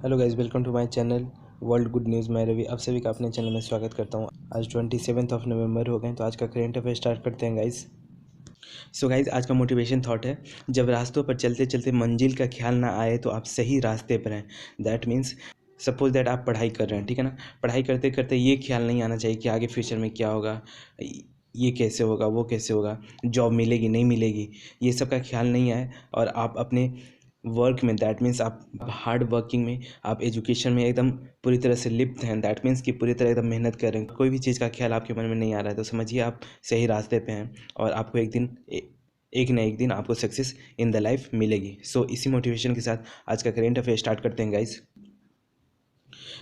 Hello guys, welcome to my channel world good news. मैं रवि आप सभी का अपने चैनल में स्वागत करता हूं। आज 27 नवंबर हो गए, तो आज का करेंट अफेयर स्टार्ट करते हैं गाइस। सो गाइस, आज का मोटिवेशन थॉट है, जब रास्तों पर चलते चलते मंजिल का ख्याल ना आए तो आप सही रास्ते पर हैं। दैट मीन्स सपोज दैट आप पढ़ाई कर रहे हैं, ठीक है ना। पढ़ाई करते करते ये ख्याल नहीं आना चाहिए कि आगे फ्यूचर में क्या होगा, ये कैसे होगा, वो कैसे होगा, जॉब मिलेगी नहीं मिलेगी, ये सब का ख्याल नहीं आए और आप अपने वर्क में, दैट मीन्स आप हार्ड वर्किंग में, आप एजुकेशन में एकदम पूरी तरह से लिप्त हैं। दैट मीन्स कि पूरी तरह एकदम मेहनत कर रहे हैं। कोई भी चीज़ का ख्याल आपके मन में नहीं आ रहा है तो समझिए आप सही रास्ते पे हैं और आपको एक ना एक दिन आपको सक्सेस इन द लाइफ मिलेगी। सो इसी मोटिवेशन के साथ आज का करेंट अफेयर स्टार्ट करते हैं गाइस।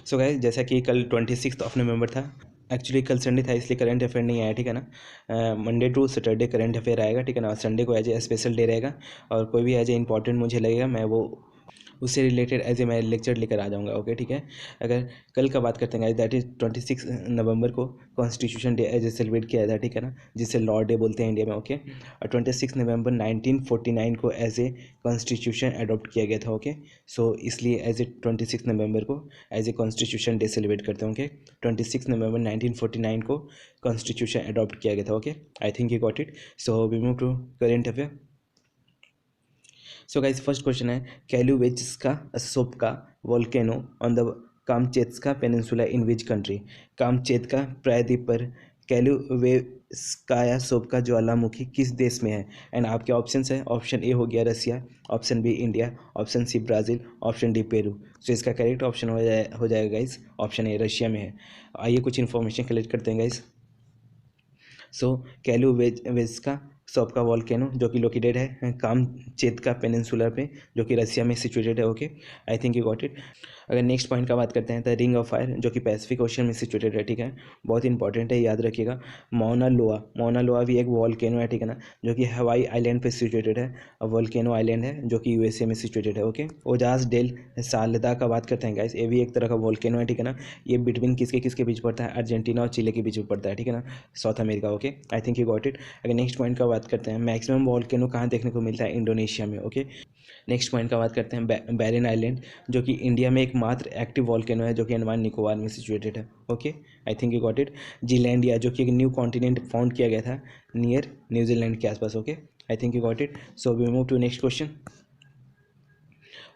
सो गाइस, जैसा कि कल 26 नवंबर था, एक्चुअली कल संडे था इसलिए करंट अफेयर नहीं आया, ठीक है ना। Monday to Saturday current affair आएगा, ठीक है ना। संडे को एज ए स्पेशल डे रहेगा और कोई भी एज ए इंपॉर्टेंट मुझे लगेगा मैं वो उससे रिलेटेड एज ए मैं लेक्चर लेकर आ जाऊंगा। ओके, ठीक है। अगर कल का बात करते हैं, दैट इज 26 नवंबर को constitution day as a celebrate किया था, ठीक है ना, जिसे लॉ डे बोलते हैं इंडिया में। ओके, और 26 नवंबर 1949 को एज ए कॉन्स्टिट्यूशन अडॉप्ट किया गया था। ओके, सो इसलिए एज ए 26 नवंबर को as a constitution day celebrate करते हैं। ओके, 26 नवंबर 1949 को कॉन्स्टिट्यूशन अडॉप्ट किया गया था। Okay, I think you got it. So we move to current affair. So guys, first question है, Klyuchevskaya Sopka volcano on the Kamchatka peninsula in which country. Kamchatka प्रायद्वीप पर कैलुवेस्काया सोप्का ज्वालामुखी किस देश में है। एंड आपके ऑप्शंस है, ऑप्शन ए हो गया Russia, option B India, option C Brazil, option D Peru. So इसका करेक्ट ऑप्शन हो जाएगा गाइस, ऑप्शन ए रशिया में है। आइए कुछ इन्फॉर्मेशन कलेक्ट करते हैं गाइस। सो कैलुवेस्का सोप्का वॉल्केनो जो कि लोकेटेड है कामचेत्का पेनिनसुला पे, जो कि रसिया में सिचुएटेड है। Okay, I think you got it. अगर नेक्स्ट पॉइंट का बात करते हैं, द रिंग ऑफ फायर जो कि पैसिफिक ओशन में सिचुएटेड है, ठीक है, बहुत इंपॉर्टेंट है, याद रखिएगा। मौना लोआ भी एक वॉल्केनो है, ठीक है ना, जो कि हवाई आइलैंड पे सिचुएटेड है। वॉल्केनो आइलैंड है जो कि यूएसए में सिचुएटेड है। ओके, ओजास डेल सालदा का बात करते हैं गाइस, ये भी एक तरह का वॉल्केनो है, ठीक है ना। ये बिटवीन किसके किसके बीच पड़ता है, अर्जेंटीना और चिले के बीच में पड़ता है, ठीक है ना, south America. Okay, I think you got it. अगर नेक्स्ट पॉइंट का बात करते हैं, मैक्सिमम वॉल्केनो कहाँ देखने को मिलता है, इंडोनेशिया में। ओके, नेक्स्ट पॉइंट का बात करते हैं, बैरन आइलैंड जो कि इंडिया में एकमात्र एक्टिव वॉल्केनो है, जो कि अंडमान निकोबार में सिचुएटेड है। Okay, I think you got it. Zealandia जो कि एक न्यू कॉन्टिनेंट फाउंड किया गया था नियर न्यूजीलैंड के आसपास। Okay, I think you got it. So we move to next question.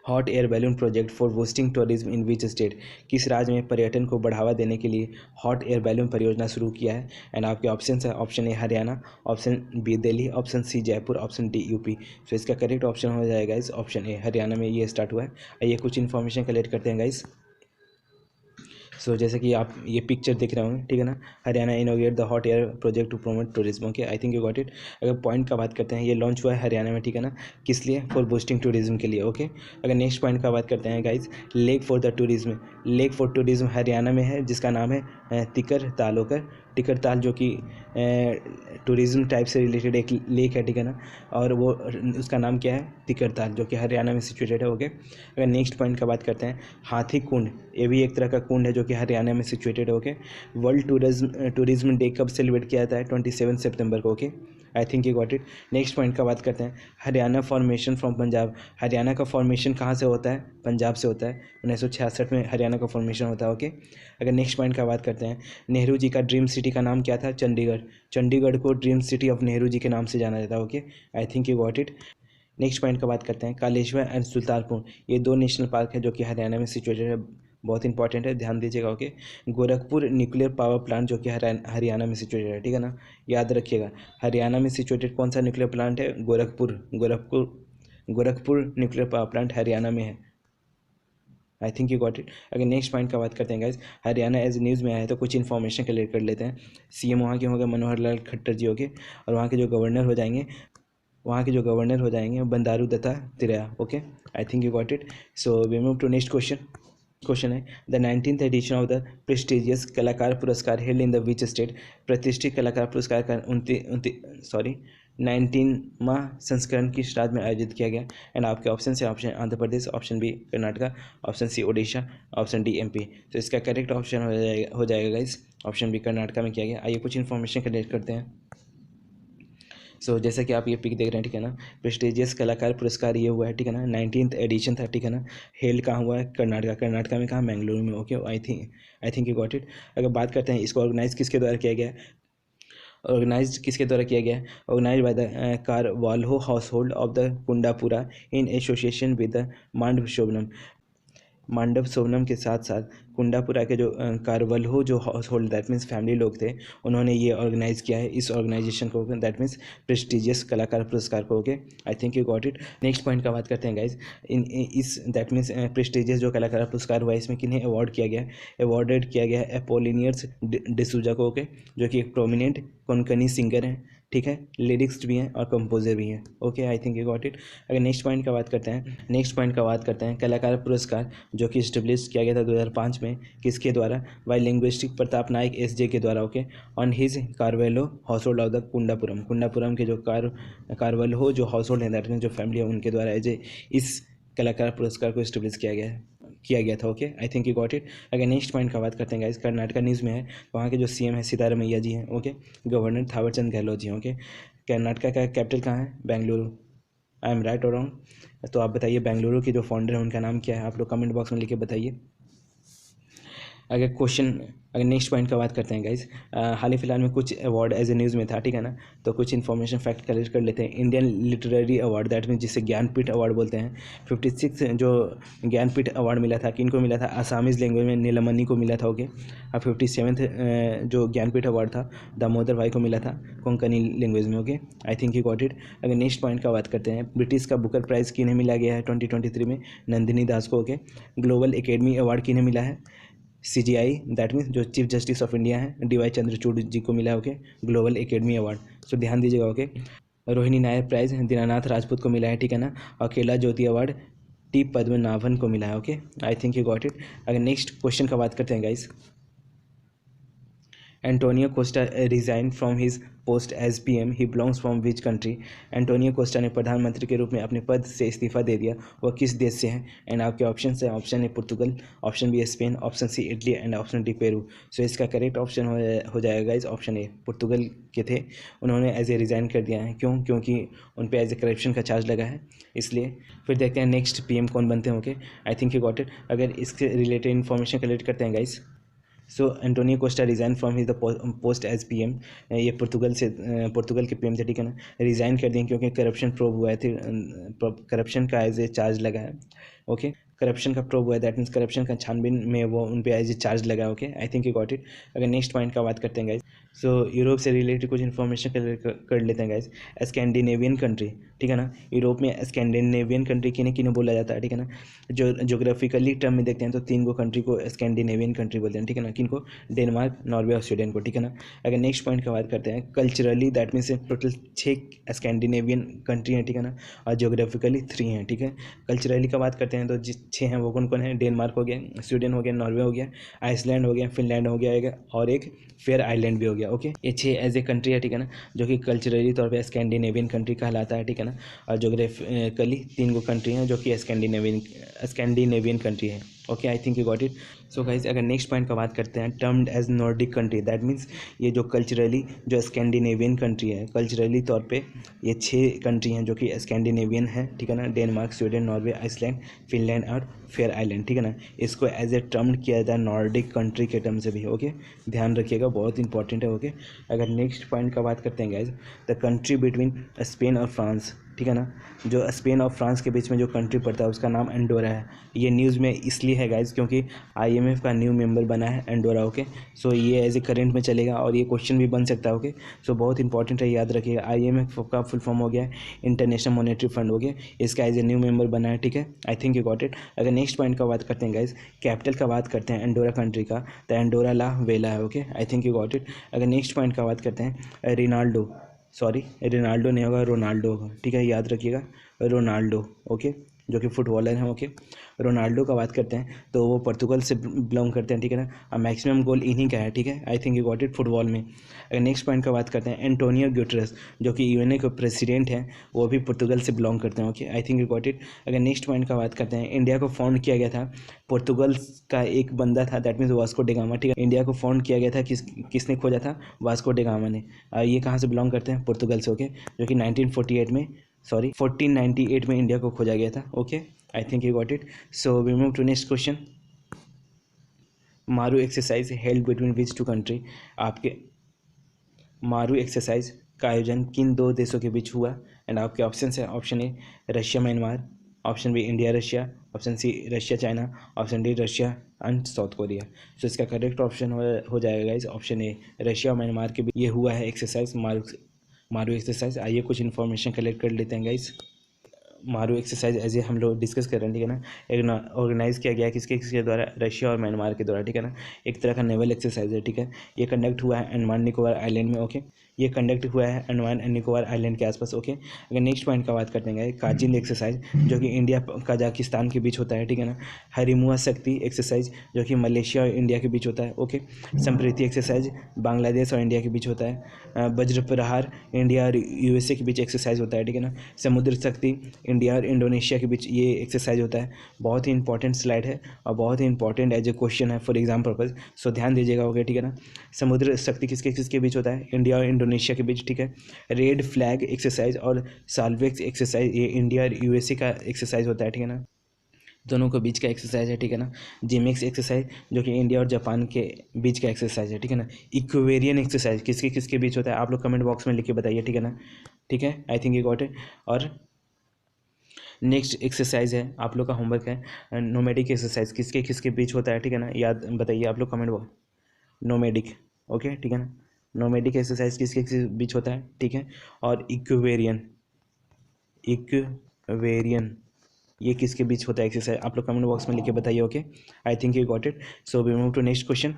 Hot air balloon project for boosting tourism in which state. किस राज्य में पर्यटन को बढ़ावा देने के लिए हॉट एयर बैलून परियोजना शुरू किया है। एंड आपके ऑप्शन है, option A Haryana, option B Delhi, option C Jaipur, option D UP. So इसका करेक्ट ऑप्शन हो जाएगा इस ऑप्शन ए, हरियाणा में ये स्टार्ट हुआ है। आइए कुछ इन्फॉर्मेशन कलेक्ट करते हैं गाइस। सो जैसे कि आप ये पिक्चर देख रहे होंगे, ठीक है ना, Haryana innovate the hot air project to promote tourism. Okay, I think you got it. अगर पॉइंट का बात करते हैं, ये लॉन्च हुआ है हरियाणा में, ठीक है ना, किस लिए, फॉर बूस्टिंग टूरिज्म के लिए। ओके, अगर नेक्स्ट पॉइंट का बात करते हैं guys, lake for the tourism, lake for tourism Haryana में है, जिसका नाम है तिकर ताल। ओकर टिकर ताल जो कि टूरिज्म टाइप से रिलेटेड एक लेक है, ठीक है ना, और वो उसका नाम क्या है, तिकर ताल, जो कि हरियाणा में सिचुएटेड है। ओके, अगर नेक्स्ट पॉइंट का बात करते हैं, हाथी कुंड, ये भी एक तरह का कुंड है जो कि हरियाणा में सिचुएटेड है। ओके, वर्ल्ड टूरिज्म डे कब सेलिब्रेट किया जाता है, 27 सितंबर को। Okay, I think you got it. Next point का बात करते हैं, हरियाणा फॉर्मेशन फ्रॉम पंजाब, हरियाणा का फॉर्मेशन कहाँ से होता है, पंजाब से होता है। 1966 में हरियाणा का फॉर्मेशन होता है। ओके, अगर नेक्स्ट पॉइंट का बात करते हैं, नेहरू जी का ड्रीम सिटी का नाम क्या था, चंडीगढ़, चंडीगढ़ को dream city of Nehru ji के नाम से जाना जाता है। Okay, I think you got it. Next point का बात करते हैं, कालेश्वर एंड सुल्तानपुर, ये दो नेशनल पार्क है जो कि हरियाणा में सिचुएटेड है, बहुत इंपॉर्टेंट है, ध्यान दीजिएगा। Okay, Gorakhpur nuclear power plant जो कि हरियाणा में सिचुएटेड है, ठीक है ना, याद रखिएगा। हरियाणा में सिचुएटेड कौन सा न्यूक्लियर प्लांट है, Gorakhpur nuclear power plant Haryana में है। आई थिंक यू गॉट इट। अगर नेक्स्ट पॉइंट का बात करते हैं गाइज, हरियाणा एज न्यूज़ में आया है तो कुछ इन्फॉर्मेशन कलेक्ट कर लेते हैं। सीएम वहाँ के होंगे मनोहर लाल खट्टर जी होंगे, और वहाँ के जो गवर्नर हो जाएंगे Bandaru Dattatreya. Okay, I think you got it. So we move to next question है, the 19th edition of the prestigious Kalakar Puraskar held in the which state. प्रतिष्ठित कलाकार पुरस्कार का 19वां संस्करण किस राज्य में आयोजित किया गया। एंड आपके ऑप्शन से, option Andhra Pradesh, option B Karnataka, option C Odisha, option D MP. तो इसका करेक्ट ऑप्शन हो जाएगा गाइस, ऑप्शन बी कर्नाटका में किया गया। आइए कुछ इन्फॉर्मेशन कलेक्ट करते हैं। सो जैसा कि आप ये पिक देख रहे हैं, ठीक है ना, प्रेस्टिजियस कलाकार पुरस्कार ये हुआ है, ठीक है ना, 19th एडिशन था, ठीक है ना, हेल्ड कहाँ हुआ है, कर्नाटका में, कहाँ, बेंगलुरु में। Okay, I think you got it. अगर बात करते हैं इसको ऑर्गेनाइज किसके द्वारा किया गया है, ऑर्गेनाइज्ड किसके द्वारा किया गया है, organise by the Carvalho household of the Kundapura in association with the Mandd Sobhann के साथ साथ कुंडापुरा के जो कारवल्हो जो household that means family लोग थे, उन्होंने ये ऑर्गेनाइज किया है इस ऑर्गेनाइजेशन को, दैट मीन्स प्रेस्टिजियस कलाकार पुरस्कार को। Okay, I think you got it. Next point का बात करते हैं गाइज, इस दैट मीन्स प्रेस्टिजियस जो कलाकार पुरस्कार हुआ है, इसमें किन्हें अवार्ड किया गया है, अवॉर्डेड किया गया है एपोलिनियर्स डिसूजा को। ओके, जो कि एक प्रोमिनेंट कोंकणी सिंगर हैं, ठीक है, लिरिक्स भी हैं और कंपोजर भी हैं। Okay, I think you got it. अगर नेक्स्ट पॉइंट का बात करते हैं कलाकार पुरस्कार जो कि इस्टेब्लिश किया गया था 2005 में, किसके द्वारा, by linguistic Pratap Naik SJ के द्वारा। Okay, on his Carvalho household of the Kundapuram के जो कारवेलो जो हाउस होल्ड है, दैट मीन जो फैमिली है, उनके द्वारा एज इस कलाकार पुरस्कार को इस्टेब्लिश किया गया था। Okay, I think you got it. अगर नेक्स्ट पॉइंट का बात करते हैं गाइस, कर्नाटका न्यूज़ में है, वहाँ के जो सीएम है सिद्धारमैया जी हैं। ओके, गवर्नर थावरचंद गहलोत जी हैं। ओके, कर्नाटका का कैपिटल कहाँ है, बेंगलुरु। आई एम राइट और रॉन्ग? तो आप बताइए, बेंगलुरु के जो फाउंडर हैं उनका नाम क्या है, आप लोग कमेंट बॉक्स में लिख के बताइए। अगर नेक्स्ट पॉइंट का बात करते हैं गाइज, हाल ही फिलहाल में कुछ अवार्ड एज ए न्यूज़ में था, ठीक है ना, तो कुछ इन्फॉर्मेशन फैक्ट कलेक्ट कर लेते हैं। Indian literary award, that mean जिसे ज्ञानपीठ अवार्ड बोलते हैं, 56 जो ज्ञानपीठ अवार्ड मिला था, किनको मिला था, आसामीज़ लैंग्वेज में नीलमणि को मिला था। ओके, और 57th जो ज्ञानपीठ अवार्ड था दामोदर भाई को मिला था कोंकणी लैंग्वेज में। Okay, I think you got it. अगर नेक्स्ट पॉइंट का बात करते हैं, ब्रिटिश का बुकर प्राइज़ किन्हें मिला गया है 2023 में, नंदिनी दास को। ओके, ग्लोबल एकेडमी अवार्ड किन्हें मिला है, CGI, दैट मीन्स जो चीफ जस्टिस ऑफ इंडिया हैं DY चंद्रचूड़ जी को मिला है। ओके, ग्लोबल एकेडमी अवार्ड, सो ध्यान दीजिएगा। ओके, रोहिणी नायर प्राइज दीनानाथ राजपूत को मिला है, ठीक है ना, और केला ज्योति अवार्ड T पद्मनाभन को मिला है। Okay, I think you got it. अगर नेक्स्ट क्वेश्चन का बात करते हैं guys, Antonio Costa resign from his post as PM, he belongs from which country. Antonio Costa ने प्रधानमंत्री के रूप में अपने पद से इस्तीफा दे दिया, वह किस देश से हैं? एंड आपके ऑप्शन है, option A Portugal, option B Spain, option C Italy and option D Peru. So इसका करेक्ट ऑप्शन हो जाएगा इस ऑप्शन ए, पुर्तगाल के थे, उन्होंने एज ए रिज़ाइन कर दिया है। क्यों? क्योंकि उन पर एज ए करप्शन का चार्ज लगा है, इसलिए। फिर देखते हैं नेक्स्ट PM कौन बनते हैं। Okay, I think you got it. अगर इसके रिलेटेड इन्फॉर्मेशन कलेक्ट करते हैं guys, so Antonio Costa resign from his the post as PM, ये पुर्तगाल के PM थे, ठीक है ना, रिज़ाइन कर दिए क्योंकि करप्शन प्रूव हुआ है, करप्शन का एज ए चार्ज लगा है। ओके, करप्शन का प्रूव हुआ है, दैट मीन्स करप्शन का छानबीन में वो उन पे एज ए चार्ज लगा है। Okay, I think you got it. अगर नेक्स्ट पॉइंट का बात करते हैं गाइज, सो यूरोप से रिलेटेड कुछ इन्फॉर्मेशन कर लेते हैं गाइज। स्कैंडिनेवियन कंट्री, ठीक है ना, यूरोप में स्कैंडिनेवियन कंट्री किन्हें बोला जाता है, ठीक है ना, जो जोग्राफिकली टर्म में देखते हैं तो 3 कंट्री को स्कैंडिनेवियन कंट्री बोलते हैं, ठीक है ना, किनको, डेनमार्क, नॉर्वे और स्वीडन को, ठीक है ना। अगर नेक्स्ट पॉइंट का बात करते हैं, culturally that means total 6 Scandinavian country हैं, ठीक है ना, और जोग्राफिकली 3 हैं, ठीक है। कल्चरली का बात करते हैं तो 6 हैं, वो कौन कौन है, डेनमार्क हो गया, स्वीडन हो गया, नॉर्वे हो गया, आइसलैंड हो गया, फिनलैंड हो गया और एक फेयर आइलैंड भी हो गया। ओके, ये 6 एज ए कंट्री है, ठीक है ना, जो कि कल्चरली तौर पे स्कैंडिनेवियन कंट्री कहलाता है, ठीक है ना, और जोग्राफिकली 3 कंट्री हैं जो कि स्कैंडिनेवियन कंट्री है। Okay, I think you got it. So guys, अगर नेक्स्ट पॉइंट का बात करते हैं, termed as Nordic country, that means ये जो कल्चरली जो स्कैंडिनेवियन कंट्री है, कल्चरली तौर पे ये 6 कंट्री हैं जो कि स्कैंडिनेवियन है, ठीक है ना, Denmark, Sweden, Norway, Iceland, Finland और फेयर आइलैंड, ठीक है ना, इसको एज ए टर्म्ड किया जाता है नॉर्डिक कंट्री के टर्म से भी। ओके, ध्यान रखिएगा, बहुत इंपॉर्टेंट है। ओके, अगर नेक्स्ट पॉइंट का बात करते हैं guys, the country between Spain और फ्रांस, ठीक है ना, जो स्पेन और फ्रांस के बीच में जो कंट्री पड़ता है उसका नाम एंडोरा है। ये न्यूज़ में इसलिए है गाइज क्योंकि IMF का न्यू मेंबर बना है एंडोरा। ओके, सो ये एज ए करेंट में चलेगा और ये क्वेश्चन भी बन सकता है। ओके, सो बहुत इंपॉर्टेंट है, याद रखिएगा। IMF का फुल फॉर्म हो गया है इंटरनेशनल मॉनेटरी फंड। ओके, इसका एज ए न्यू मेंबर बना है, ठीक है, आई थिंक यू गॉट इट। अगर नेक्स्ट पॉइंट का बात करते हैं गाइज, कैपिटल का बात करते हैं एंडोरा कंट्री का, तो एंडोरा ला वेला है। Okay, I think you got it. अगर नेक्स्ट पॉइंट का बात करते हैं, रिनाल्डो नहीं होगा, रोनाल्डो होगा, ठीक है, याद रखिएगा, रोनाल्डो। ओके, जो कि फुटबॉलर हैं। ओके, रोनाल्डो का बात करते हैं तो वो पोर्तुगल से बिलोंग करते हैं, ठीक है ना। मैक्सिमम गोल इन्हीं का है, ठीक है, आई think you got it, football में। अगर नेक्स्ट पॉइंट का बात करते हैं, एंटोनियो ग्यूटरस जो कि यूएनए के प्रेसिडेंट हैं, वो भी पोर्तुगल से बिलोंग करते हैं। Okay, I think you got it. अगर नेक्स्ट पॉइंट का बात करते हैं, इंडिया को फाउंड किया गया था पोर्तुगल का एक बंदा था, दैट मीन्स वास्को डिगामा, ठीक है। इंडिया को फाउंड किया गया था, किसने खोजा था? वास्को डिगामा ने। ये कहाँ से बिलोंग करते हैं? पोर्तुगल से। ओके, जो कि 1948 में, सॉरी 1498 में इंडिया को खोजा गया था। Okay, I think you got it. So we move to next question. मारू exercise held between which two country? आपके मारू एक्सरसाइज का आयोजन किन दो देशों के बीच हुआ? एंड आपके ऑप्शन है, option A Russia Myanmar, option B India Russia, option C Russia China, option D Russia and South Korea. So इसका करेक्ट ऑप्शन हो जाएगा गाइस ऑप्शन ए, रशिया और म्यांमार के बीच ये हुआ है एक्सरसाइज, मारू एक्सरसाइज। आइए कुछ इन्फॉर्मेशन कलेक्ट कर लेते हैं गाइस। मारू एक्सरसाइज एज ए हम लोग डिस्कस कर रहे हैं, ठीक है ना। ऑर्गेनाइज किया गया किसके किसके द्वारा? रशिया और म्यांमार के द्वारा, ठीक है ना। एक तरह का नेवल एक्सरसाइज है, ठीक है। ये कंडक्ट हुआ है अंडमान निकोबार आइलैंड में। ओके, ये कंडक्ट हुआ है अंडमान एंड निकोबार आइलैंड के आसपास। ओके, अगर नेक्स्ट पॉइंट का बात करते हैं, काजिंद एक्सरसाइज जो कि इंडिया कजाकिस्तान के बीच होता है, ठीक है ना। हरिमुआ शक्ति एक्सरसाइज जो कि मलेशिया और इंडिया के बीच होता है। ओके, संप्रीति एक्सरसाइज बांग्लादेश और इंडिया के बीच होता है। वज्र प्रहार इंडिया और यूएसए के बीच एक्सरसाइज होता है, ठीक है ना। समुद्र शक्ति इंडिया और इंडोनेशिया के बीच ये एक्सरसाइज होता है। बहुत ही इंपॉर्टेंट स्लाइड है और बहुत ही इंपॉर्टेंट एज ए क्वेश्चन है फॉर एग्जाम पर्पज, सो ध्यान दीजिएगा। ओके, ठीक है ना। समुद्र शक्ति किसके किसके बीच होता है? इंडिया और इंडोनेशिया के बीच, ठीक है। रेड फ्लैग एक्सरसाइज और साल्वेक्स एक्सरसाइज ये इंडिया और यूएसए का एक्सरसाइज होता है, ठीक है ना। दोनों के बीच का एक्सरसाइज है, ठीक है ना। जिमेक्स एक्सरसाइज जो कि इंडिया और जापान के बीच का एक्सरसाइज है, ठीक है ना। इक्वेरियन एक्सरसाइज किसके किसके बीच होता है? आप लोग कमेंट बॉक्स में लिख के बताइए, ठीक है ना। ठीक है, आई थिंक यू गॉट इट। और नेक्स्ट एक्सरसाइज है, आप लोग का होमवर्क है, नोमेडिक एक्सरसाइज किसके किसके बीच होता है, ठीक है ना। याद बताइए आप लोग कमेंट बॉक्स। नोमेडिक, ओके, ठीक है ना। नोमेडिक एक्सरसाइज किसके किसके बीच होता है, ठीक है। और इक्वेरियन, इक्वेरियन ये किसके बीच होता है एक्सरसाइज? आप लोग कमेंट बॉक्स में लिख के बताइए। Okay, I think you got it. So we move to next question.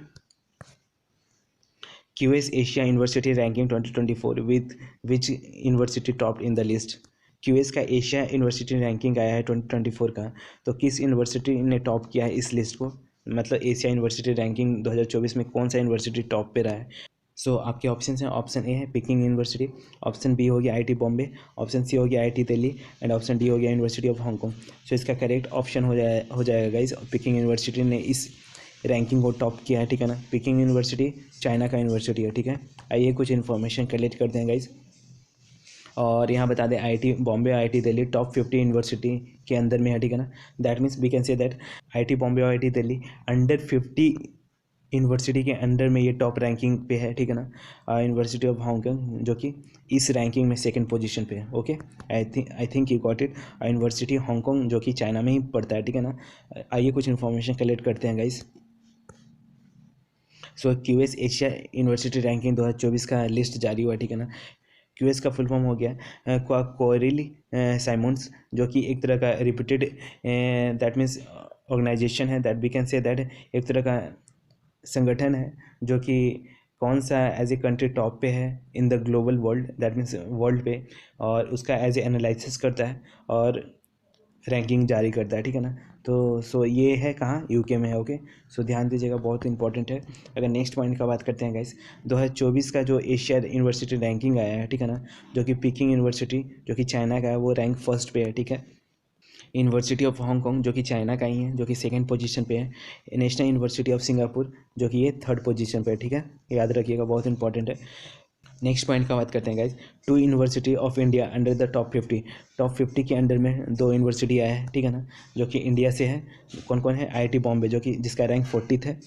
QS Asia university ranking 2024 with which university top in the list? QS का एशिया यूनिवर्सिटी रैंकिंग आया है 2024 का, तो किस यूनिवर्सिटी ने टॉप किया है इस लिस्ट को? मतलब एशिया यूनिवर्सिटी रैंकिंग 2024 में कौन सा यूनिवर्सिटी टॉप पे रहा है? सो आपके ऑप्शन हैं, ऑप्शन ए है पिकिंग यूनिवर्सिटी, ऑप्शन बी हो गया आईटी बॉम्बे, ऑप्शन सी हो गया IT Delhi and option D हो गया यूनिवर्सिटी ऑफ हांगकॉन्ग। सो इसका करेक्ट ऑप्शन हो जाएगा गाइज, पिकिंग यूनिवर्सिटी ने इस रैंकिंग को टॉप किया है, ठीक है ना। पिकिंग यूनिवर्सिटी चाइना का यूनिवर्सिटी है, ठीक है। आइए कुछ इन्फॉर्मेशन कलेक्ट करते हैं गाइज, और यहाँ बता दें IT Bombay IT Delhi top 50 university के अंदर में है, ठीक है ना। That means we can say that IT Bombay और आईटी दिल्ली अंडर 50 यूनिवर्सिटी के अंडर में ये टॉप रैंकिंग पे है, ठीक है ना। यूनिवर्सिटी ऑफ हांगकॉन्ग जो कि इस रैंकिंग में सेकंड पोजीशन पे है। Okay, I think you got it. University Hong Kong जो कि चाइना में ही पड़ता है, ठीक है ना। आइए कुछ इन्फॉर्मेशन कलेक्ट करते हैं गाइस। सो क्यूएस एशिया यूनिवर्सिटी रैंकिंग 2024 का लिस्ट जारी हुआ, ठीक है ना। क्यूएस का फुल फॉर्म हो गया क्वारिली साइमंड्स जो कि एक तरह का रिपीटेड दैट मीन्स ऑर्गेनाइजेशन है, that we can say that एक तरह का संगठन है जो कि कौन सा एज ए कंट्री टॉप पे है in the global world, that means world पे, और उसका एज ए एनालिसिस करता है और रैंकिंग जारी करता है, ठीक है ना। तो सो ये है कहाँ? यूके में है। ओके, सो ध्यान दीजिएगा, बहुत इंपॉर्टेंट है। अगर नेक्स्ट पॉइंट का बात करते हैं गाइस, 2024 का जो एशिया यूनिवर्सिटी रैंकिंग आया है, ठीक है ना, जो कि पिकिंग यूनिवर्सिटी जो कि चाइना का है वो रैंक फर्स्ट पे है, ठीक है। यूनिवर्सिटी ऑफ हांगकॉन्ग जो कि चाइना का ही है जो कि सेकंड पोजीशन पे है। नेशनल यूनिवर्सिटी ऑफ सिंगापुर जो कि ये थर्ड पोजीशन पे है, ठीक है, याद रखिएगा, बहुत इंपॉर्टेंट है। नेक्स्ट पॉइंट का बात करते हैं guys, 2 university of India under the top 50 के अंडर में 2 यूनिवर्सिटी आया है, ठीक है ना, जो कि इंडिया से है। कौन कौन है? आईआईटी बॉम्बे जो कि जिसका रैंक 40th है,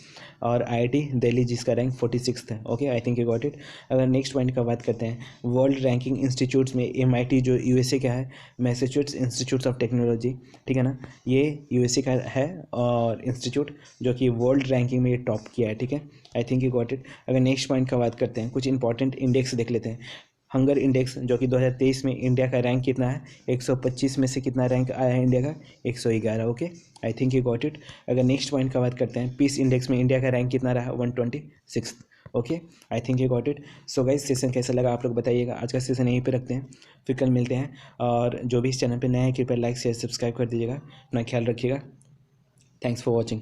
और आईआईटी दिल्ली जिसका रैंक 46th है। Okay, I think you got it. अगर नेक्स्ट पॉइंट का बात करते हैं, वर्ल्ड रैंकिंग इंस्टीट्यूट्स में एमआईटी जो यूएसए का है, मैसेच्यूसेट्स इंस्टीट्यूट ऑफ टेक्नोलॉजी, ठीक है ना, ये यूएसए का है और इंस्टीट्यूट जो कि वर्ल्ड रैंकिंग में ये टॉप किया है, ठीक है, आई थिंक यू गॉट इट। अगर नेक्स्ट पॉइंट का बात करते हैं, कुछ इंपॉर्टेंट इंडेक्स देख लेते हैं। हंगर इंडेक्स जो कि 2023 में इंडिया का रैंक कितना है? 125 में से कितना रैंक आया है इंडिया का? 111। Okay, I think you got it. अगर नेक्स्ट पॉइंट का बात करते हैं, पीस इंडेक्स में इंडिया का रैंक कितना रहा? 126। Okay, I think you got it. So guys, session कैसा लगा आप लोग बताइएगा। आज का सेशन यहीं पे रखते हैं, फिर कल मिलते हैं। और जो भी इस चैनल पे नए हैं कृपया लाइक शेयर सब्सक्राइब कर दीजिएगा। अपना ख्याल रखिएगा। Thanks for watching.